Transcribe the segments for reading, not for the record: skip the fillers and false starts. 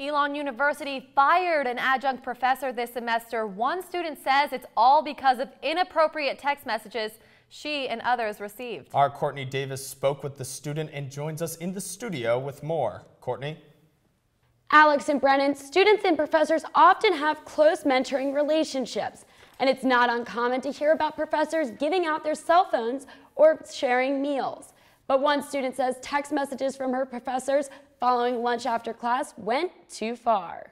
Elon University fired an adjunct professor this semester. One student says it's all because of inappropriate text messages she and others received. Our Courtney Davis spoke with the student and joins us in the studio with more. Courtney? Alex and Brennan, students and professors often have close mentoring relationships, and it's not uncommon to hear about professors giving out their cell phones or sharing meals. But one student says text messages from her professors following lunch after class went too far.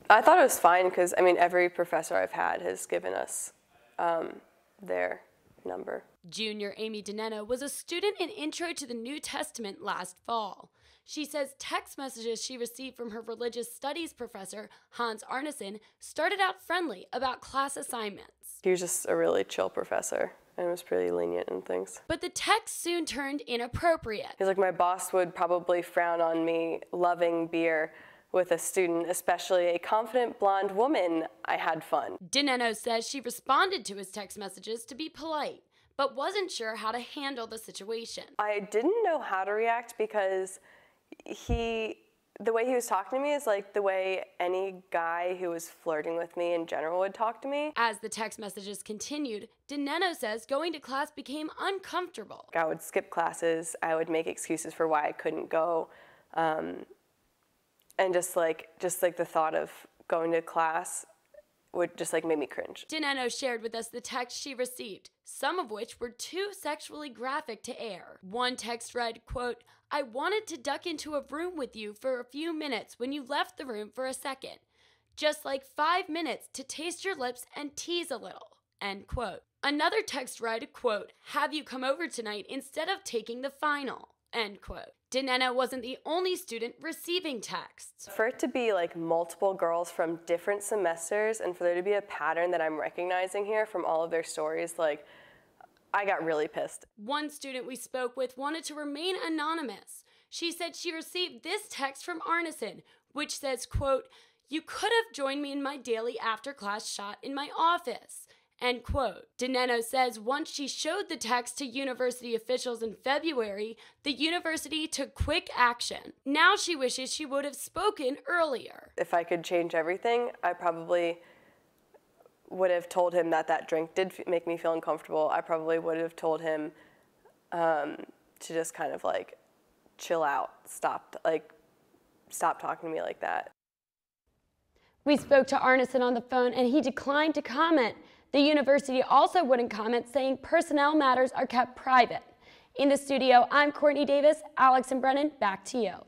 I thought it was fine because, every professor I've had has given us their number. Junior Amy Dineno was a student in Intro to the New Testament last fall. She says text messages she received from her religious studies professor, Hans Arneson, started out friendly about class assignments. He was just a really chill professor and was pretty lenient in things. But the text soon turned inappropriate. He's like, my boss would probably frown on me loving beer with a student, especially a confident blonde woman. I had fun. Dineno says she responded to his text messages to be polite, but wasn't sure how to handle the situation. I didn't know how to react because the way he was talking to me is like the way any guy who was flirting with me in general would talk to me. As the text messages continued, Dineno says going to class became uncomfortable. I would skip classes, I would make excuses for why I couldn't go, and just like the thought of going to class would just make me cringe. Dineno shared with us the text she received, some of which were too sexually graphic to air. One text read, quote, "I wanted to duck into a room with you for a few minutes when you left the room for a second. Just like 5 minutes to taste your lips and tease a little," end quote. Another text read, quote, "Have you come over tonight instead of taking the final," end quote. Dineno wasn't the only student receiving texts. For it to be multiple girls from different semesters and for there to be a pattern that I'm recognizing here from all of their stories, I got really pissed. One student we spoke with wanted to remain anonymous. She said she received this text from Arneson, which says, quote, "You could have joined me in my daily after-class shot in my office," end quote. Dineno says once she showed the text to university officials in February, the university took quick action. Now she wishes she would have spoken earlier. If I could change everything, I probably would have told him that drink did make me feel uncomfortable. I probably would have told him to just kind of chill out, stop talking to me like that. We spoke to Arneson on the phone and he declined to comment. The university also wouldn't comment, saying personnel matters are kept private. In the studio, I'm Courtney Davis. Alex and Brennan, back to you.